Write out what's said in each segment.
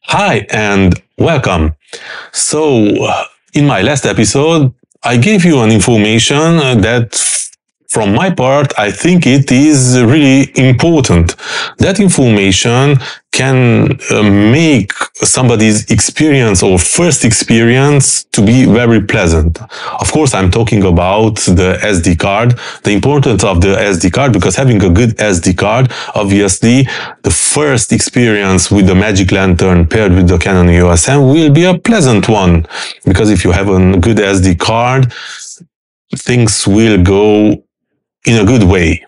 Hi and welcome. In my last episode, I gave you an information that from my part, I think it is really important. That information can make somebody's experience or first experience to be very pleasant. Of course, I'm talking about the SD card, the importance of the SD card, because having a good SD card, obviously, the first experience with the Magic Lantern paired with the Canon EosM will be a pleasant one. Because if you have a good SD card, things will go in a good way.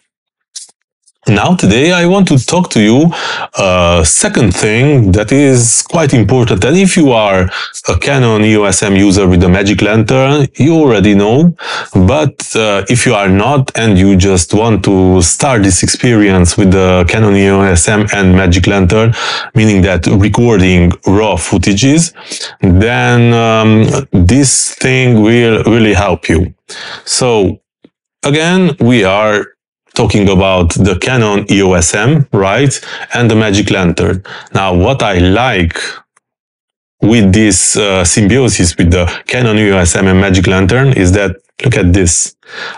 Now, today, I want to talk to you a second thing that is quite important. That if you are a Canon EosM user with the Magic Lantern, you already know. But if you are not and you just want to start this experience with the Canon EosM and Magic Lantern, meaning that recording raw footages, then this thing will really help you. So, again, we are talking about the Canon EosM, right? And the Magic Lantern. Now, what I like with this symbiosis with the Canon EosM and Magic Lantern is that, look at this.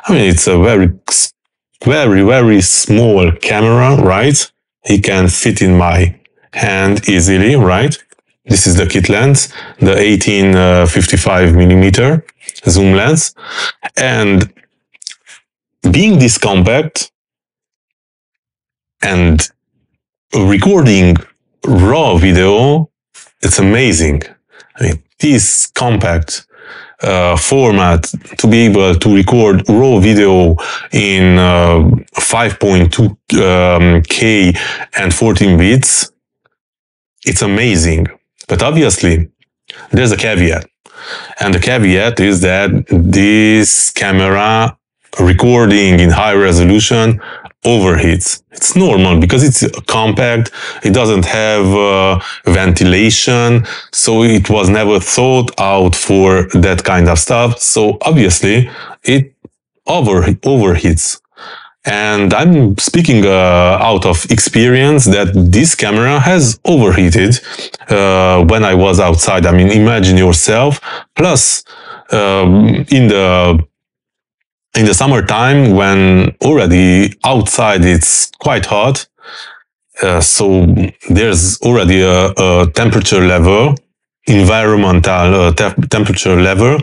I mean, it's a very small camera, right? It can fit in my hand easily, right? This is the kit lens, the 18-55mm zoom lens. And being this compact and recording raw video, it's amazing. I mean, this compact format to be able to record raw video in 5.2K and 14 bits, it's amazing. But obviously, there's a caveat. And the caveat is that this camera recording in high resolution overheats. It's normal because it's compact, it doesn't have ventilation, so it was never thought out for that kind of stuff. So obviously it overheats. And I'm speaking out of experience that this camera has overheated when I was outside. I mean, imagine yourself. Plus, in the summertime, when already outside it's quite hot, so there's already a temperature level, environmental temperature level,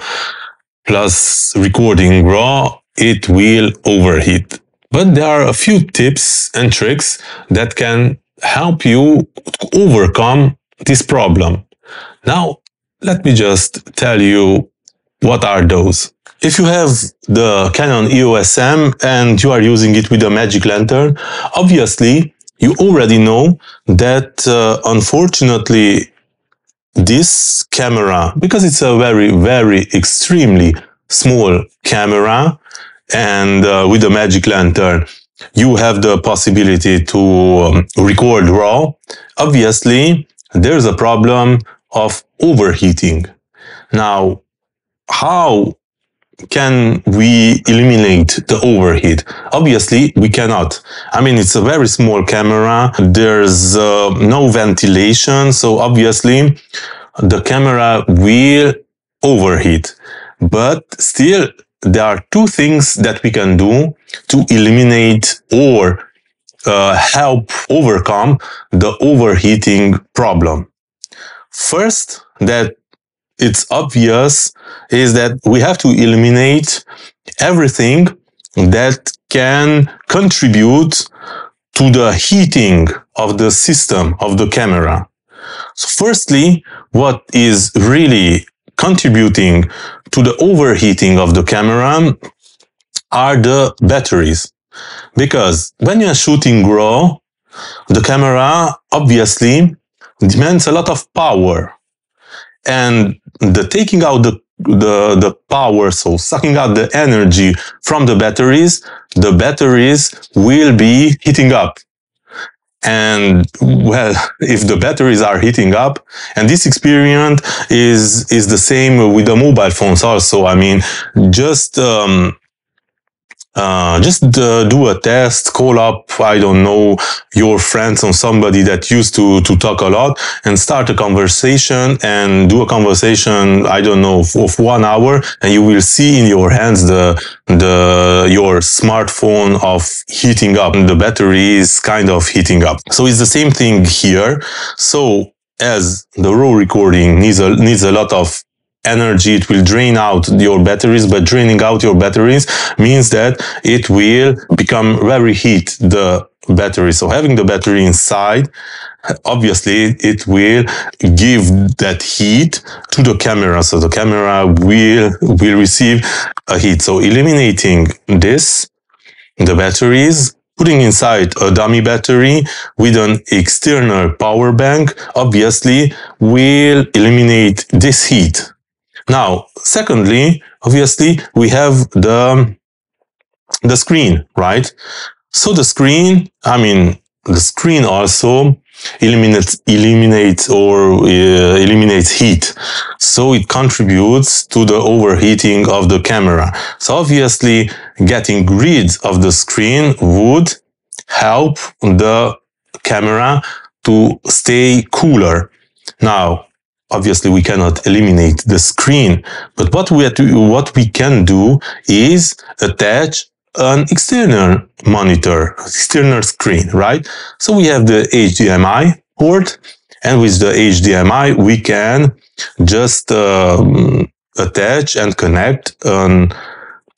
plus recording raw, it will overheat. But there are a few tips and tricks that can help you overcome this problem. Now, let me just tell you what are those. If you have the Canon EosM and you are using it with the Magic Lantern, obviously you already know that unfortunately this camera, because it's a very extremely small camera, and with the Magic Lantern you have the possibility to record raw, obviously there's a problem of overheating. Now, how can we eliminate the overheat? Obviously, we cannot. I mean, it's a very small camera. There's no ventilation. So obviously, the camera will overheat. But still, there are two things that we can do to eliminate or help overcome the overheating problem. First, that it's obvious is that we have to eliminate everything that can contribute to the heating of the system of the camera. So firstly, what is really contributing to the overheating of the camera are the batteries. Because when you're shooting raw, the camera obviously demands a lot of power. And the taking out the power, so sucking out the energy from the batteries will be heating up. And well, if the batteries are heating up, and this experience is the same with the mobile phones also. I mean, just Just do a test, call up, I don't know, your friends or somebody that used to talk a lot, and start a conversation and do a conversation, I don't know, of 1 hour, and you will see in your hands your smartphone of heating up. The battery is kind of heating up. So it's the same thing here. So as the raw recording needs a lot of energy, it will drain out your batteries, but draining out your batteries means that it will become very heat, the battery. So having the battery inside, obviously it will give that heat to the camera, so the camera will receive a heat. So eliminating this, the batteries, putting inside a dummy battery with an external power bank, obviously will eliminate this heat. Now, secondly, obviously, we have the screen, right? So the screen also eliminates heat. So it contributes to the overheating of the camera. So obviously, getting rid of the screen would help the camera to stay cooler. Now, obviously, we cannot eliminate the screen, but what we can do is attach an external monitor, external screen, right? So we have the HDMI port, and with the HDMI, we can just attach and connect an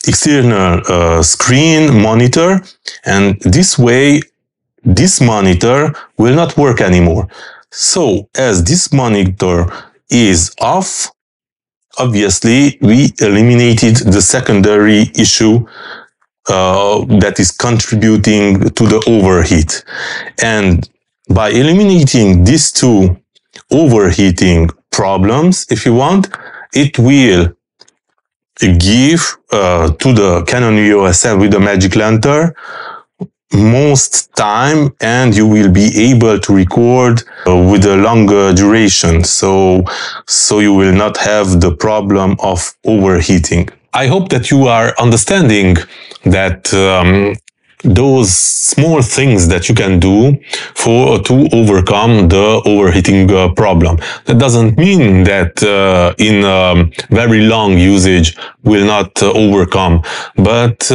external screen monitor, and this way, this monitor will not work anymore. So, as this monitor is off, obviously, we eliminated the secondary issue that is contributing to the overheat. And by eliminating these two overheating problems, if you want, it will give to the Canon EosM with the magiclantern most time, and you will be able to record with a longer duration. So you will not have the problem of overheating. I hope that you are understanding that those small things that you can do to overcome the overheating problem. That doesn't mean that in very long usage will not overcome, but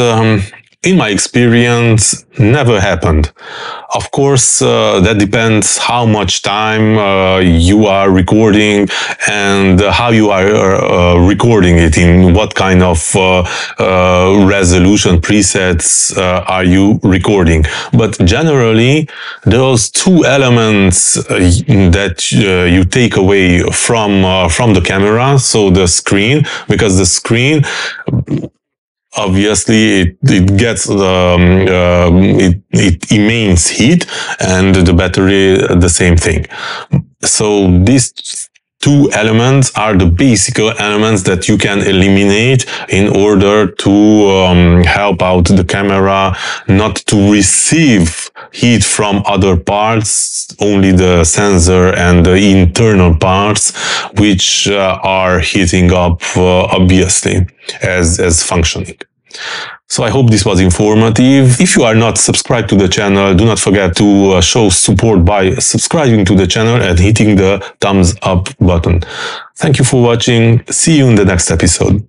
in my experience, never happened. Of course, that depends how much time you are recording and how you are recording it, in what kind of resolution presets are you recording. But generally, those two elements that you take away from the camera, so the screen, because the screen, obviously, it gets it emits heat, and the battery the same thing. So these two elements are the basic elements that you can eliminate in order to help out the camera not to receive heat from other parts, only the sensor and the internal parts which are heating up obviously as functioning. So I hope this was informative. If you are not subscribed to the channel, do not forget to show support by subscribing to the channel and hitting the thumbs up button. Thank you for watching. See you in the next episode.